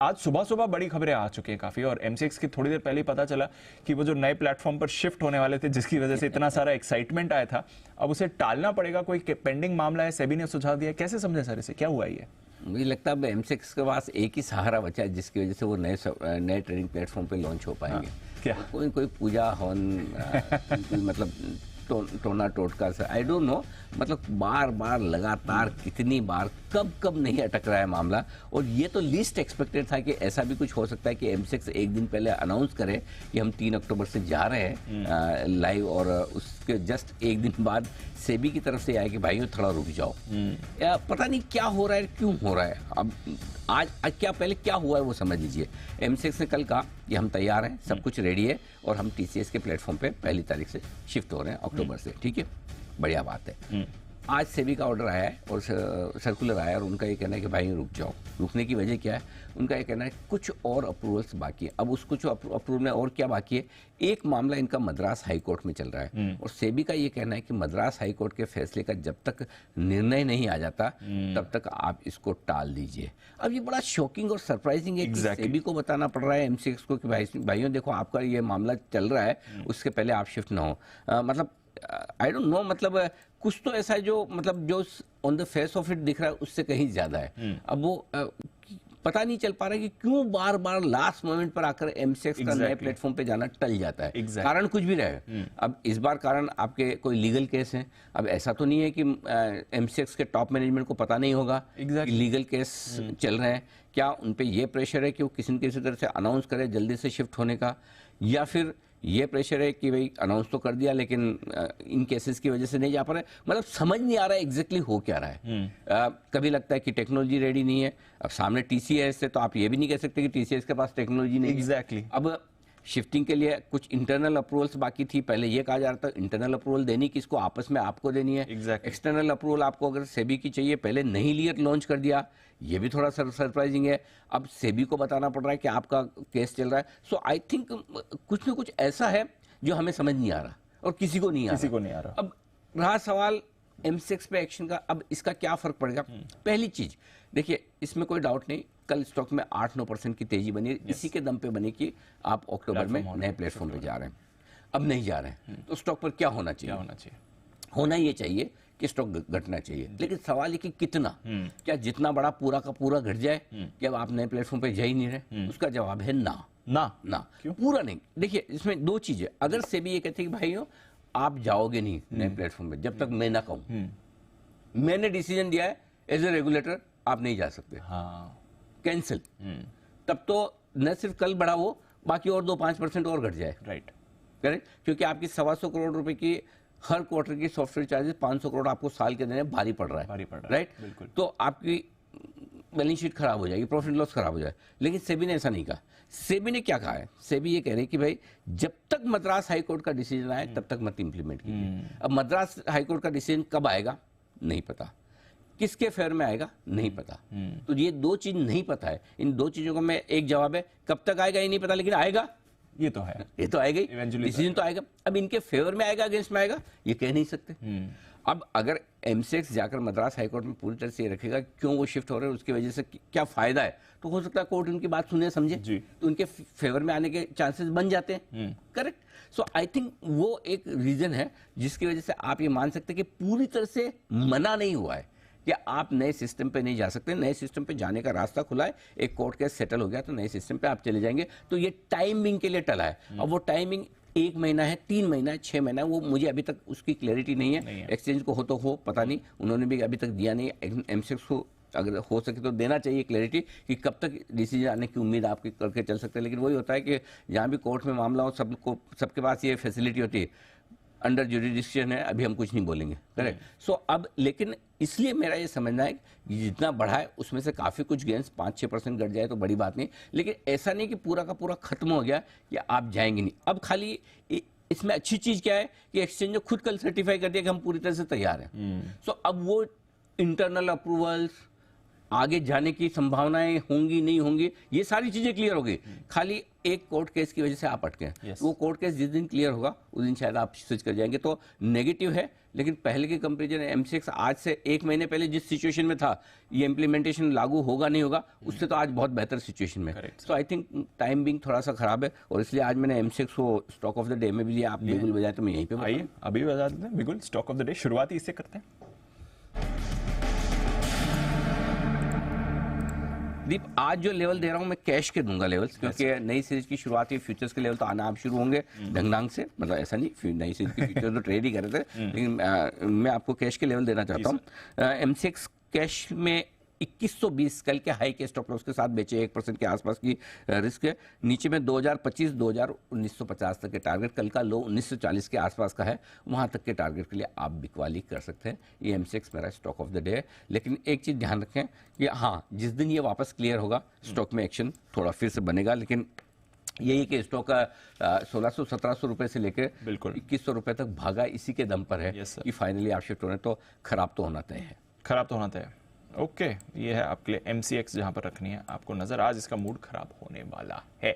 आज सुबह सुबह बड़ी खबरें आ चुकी हैं काफी, और एमसीएक्स की थोड़ी देर पहले ही पता चला कि वो जो नए प्लेटफॉर्म पर शिफ्ट होने वाले थे, जिसकी वजह से इतना सारा एक्साइटमेंट आया था, अब उसे टालना पड़ेगा। कोई पेंडिंग मामला है, सेबी ने सुझाव दिया, कैसे समझे सर इसे, क्या हुआ ये? मुझे लगता है अब एमसीएक्स के पास एक ही सहारा बचा है, जिसकी वजह से वो नए ट्रेडिंग प्लेटफॉर्म पे लॉन्च हो पाएंगे। क्या? कोई पूजा हवन मतलब टोना टोटका से आई डोंट नो, मतलब बार बार लगातार कितनी बार कब नहीं अटक रहा है मामला। और ये तो लीस्ट एक्सपेक्टेड था कि ऐसा भी कुछ हो सकता है कि एमसीएक्स एक दिन पहले अनाउंस करे कि हम 3 अक्टूबर से जा रहे हैं लाइव, और उसके जस्ट एक दिन बाद सेबी की तरफ से आया कि भाइयों थोड़ा रुक जाओ। या पता नहीं क्या हो रहा है, क्यों हो रहा है। अब आज क्या पहले क्या हुआ है वो समझ लीजिए। एमसीएक्स ने कल कहा कि हम तैयार हैं, सब कुछ रेडी है, और हम टीसीएस के प्लेटफॉर्म पे 1 तारीख से शिफ्ट हो रहे हैं, अक्टूबर से। ठीक है, बढ़िया बात है। आज सेबी का ऑर्डर आया है और सर्कुलर आया है, और उनका ये कहना है कि भाई रुक जाओ। रुकने की वजह क्या है? उनका ये कहना है कुछ और अप्रूवल्स बाकी है। अब उस कुछ अप्रूवल में और क्या बाकी है? एक मामला इनका मद्रास हाई कोर्ट में चल रहा है, और सेबी का ये कहना है कि मद्रास हाई कोर्ट के फैसले का जब तक निर्णय नहीं आ जाता तब तक आप इसको टाल दीजिए। अब ये बड़ा शॉकिंग और सरप्राइजिंग है कि सेबी को बताना पड़ रहा है एमसीएक्स को कि भाइयों देखो आपका ये मामला चल रहा है, उसके पहले आप शिफ्ट ना हो। मतलब आई डोंट नो, मतलब कुछ तो ऐसा है जो मतलब जो on the face of it दिख रहा है उससे कहीं ज्यादा है। अब वो पता नहीं चल पा रहा है कि क्यों बार बार लास्ट मोमेंट पर आकर एमसीएक्स का नए प्लेटफॉर्म पे जाना टल जाता है। कारण कुछ भी रहे। अब इस बार कारण आपके कोई लीगल केस है। अब ऐसा तो नहीं है कि एमसीएक्स के टॉप मैनेजमेंट को पता नहीं होगा कि लीगल केस चल रहे हैं। क्या उन पे ये प्रेशर है कि वो किसी न किसी तरह से अनाउंस करे जल्दी से शिफ्ट होने का, या फिर ये प्रेशर है कि भाई अनाउंस तो कर दिया लेकिन इन केसेस की वजह से नहीं जा पा रहे। मतलब समझ नहीं आ रहा है एग्जैक्टली हो क्या रहा है। कभी लगता है कि टेक्नोलॉजी रेडी नहीं है। अब सामने टीसीएस है, तो आप ये भी नहीं कह सकते कि टीसीएस के पास टेक्नोलॉजी नहीं है। अब शिफ्टिंग के लिए कुछ इंटरनल अप्रूवल्स बाकी थी। पहले ये कहा जा रहा था इंटरनल अप्रूवल देनी किसको, आपस में आपको देनी है। एक्सटर्नल अप्रूवल आपको अगर सेबी की चाहिए, पहले नहीं लिया लॉन्च कर दिया, ये भी थोड़ा सरप्राइजिंग है। अब सेबी को बताना पड़ रहा है कि आपका केस चल रहा है। सो आई थिंक कुछ ना कुछ ऐसा है जो हमें समझ नहीं आ रहा और किसी को नहीं आ रहा। अब रहा सवाल एमसीएक्स पे एक्शन का, अब इसका क्या फर्क पड़ेगा? पहली चीज देखिए, इसमें कोई डाउट नहीं, कल स्टॉक में 8-9% की तेजी बनी। इसी के दम पे बनी कि आप अक्टूबर में नए प्लेटफॉर्म पे जा रहे हैं। अब नहीं जा रहे हैं तो स्टॉक पर क्या होना चाहिए? होना ये चाहिए कि स्टॉक घटना चाहिए, लेकिन सवाल ये कि कितना। क्या जितना बड़ा पूरा का पूरा घट जाए कि अब आप नए प्लेटफॉर्म पे जा ही नहीं रहे? उसका जवाब है ना। पूरा नहीं। देखिए इसमें दो चीजें। अगर सेबी ये कहते हैं कि भाइयों आप जाओगे नहीं नए प्लेटफॉर्म पे जब तक मैं ना कहूं, मैंने डिसीजन दिया है एज ए रेगुलेटर, आप नहीं जा सकते, कैंसिल, तब तो न सिर्फ कल बढ़ा वो, बाकी और 2-5% और घट जाए। Right, correct. क्योंकि आपकी 125 करोड़ रुपए की हर क्वार्टर की सॉफ्टवेयर चार्जेस 500 करोड़ आपको साल के देने भारी पड़ रहा है। राइट, तो आपकी बैलेंस शीट खराब हो जाएगी, प्रॉफिट लॉस खराब हो जाए। लेकिन सेबी ने ऐसा नहीं कहा। सेबी ने क्या कहा है? सेबी ये कह रही है कि भाई जब तक मद्रास हाईकोर्ट का डिसीजन आए तब तक मत इंप्लीमेंट कीजिए। अब मद्रास हाईकोर्ट का डिसीजन कब आएगा नहीं पता, किसके फेवर में आएगा नहीं पता। तो ये दो चीज नहीं पता है। इन दो चीजों का मैं एक जवाब है, कब तक आएगा ये नहीं पता, लेकिन आएगा, ये तो है, ये तो आएगा ही, डिसीजन तो आएगा। अब इनके फेवर में आएगा अगेंस्ट में आएगा ये कह नहीं सकते। अब अगर एमसीएक्स जाकर मद्रास हाईकोर्ट में पूरी तरह से ये रखेगा क्यों वो शिफ्ट हो रहे हैं, उसकी वजह से क्या फायदा है, तो हो सकता है कोर्ट उनकी बात सुने समझे, तो उनके फेवर में आने के चांसेस बन जाते हैं। करेक्ट। सो आई थिंक वो एक रीजन है जिसकी वजह से आप ये मान सकते हैं कि पूरी तरह से मना नहीं हुआ है कि आप नए सिस्टम पे नहीं जा सकते। नए सिस्टम पे जाने का रास्ता खुला है, एक कोर्ट केस सेटल हो गया तो नए सिस्टम पे आप चले जाएंगे। तो ये टाइमिंग के लिए टला है। अब वो टाइमिंग 1 महीना है, 3 महीना है, 6 महीना है, वो मुझे अभी तक उसकी क्लैरिटी नहीं है। एक्सचेंज को हो तो हो, पता नहीं, उन्होंने भी अभी तक दिया नहीं। एमसीएक्स को अगर हो सके तो देना चाहिए क्लैरिटी कि कब तक डिसीजन आने की उम्मीद आप करके चल सकते हैं। लेकिन वही होता है कि जहाँ भी कोर्ट में मामला हो सबके पास ये फैसिलिटी होती है, अंडर जुरिडिक्शन है, अभी हम कुछ नहीं बोलेंगे। करेक्ट। सो अब लेकिन इसलिए मेरा ये समझना है कि जितना बढ़ा है उसमें से काफी कुछ गेंस 5-6% घट जाए तो बड़ी बात नहीं, लेकिन ऐसा नहीं कि पूरा का पूरा खत्म हो गया कि आप जाएंगे नहीं। अब खाली इसमें अच्छी चीज क्या है कि एक्सचेंज ने खुद कल सर्टिफाई कर दिया कि हम पूरी तरह से तैयार हैं। सो अब वो इंटरनल अप्रूवल्स, आगे जाने की संभावनाएं होंगी नहीं होंगी, ये सारी चीजें क्लियर होगी। खाली एक कोर्ट केस की वजह से आप अटके हैं। Yes. वो कोर्ट केस जिस दिन क्लियर होगा उस दिन शायद आप स्विच कर जाएंगे। तो नेगेटिव है, लेकिन पहले के कंपेरिजन एमसीएक्स आज से एक महीने पहले जिस सिचुएशन में था, ये इम्प्लीमेंटेशन लागू होगा नहीं होगा, उससे तो आज बहुत बेहतर सिचुएशन में। Correct. तो आई थिंक टाइम बिंग थोड़ा सा खराब है, और इसलिए आज मैंने एमसीएक्स को स्टॉक ऑफ द डे में भी दिया। आप बिल्कुल बजाय तो मैं यहीं पे बताऊं। आइए अभी बता देते हैं बिल्कुल स्टॉक ऑफ द डे, शुरुआती इससे करते हैं। दीप, आज जो लेवल दे रहा हूं मैं कैश के दूंगा लेवल्स, क्योंकि नई सीरीज की शुरुआत हुई, फ्यूचर्स के लेवल तो आना अब शुरू होंगे ढंग से। मतलब ऐसा नहीं नई सीरीज के फ्यूचर तो ट्रेड ही कर रहे थे, लेकिन मैं आपको कैश के लेवल देना चाहता हूँ। एमसीएक्स कैश में 2120 कल के हाई के स्टॉप लॉस के साथ बेचे, 1% के आसपास की रिस्क है। नीचे में 2025 1950 तक के टारगेट, कल का लो 1940 के आसपास का है, वहां तक के टारगेट के लिए आप बिकवाली कर सकते हैं। ये एमसीएक्स मेरा स्टॉक ऑफ द डे है। लेकिन एक चीज ध्यान रखें कि हाँ, जिस दिन ये वापस क्लियर होगा स्टॉक में एक्शन थोड़ा फिर से बनेगा, लेकिन यही कि स्टॉक का 1600-1700 रुपए से लेकर बिल्कुल 2100 रुपए तक भागा इसी के दम पर है। Yes, sir. कि फाइनली आप शिफ्ट होने तो खराब तो होना तय है। खराब तो होना तय है। ओके, ये है आपके लिए एमसीएक्स जहां पर रखनी है आपको नजर, आज इसका मूड खराब होने वाला है।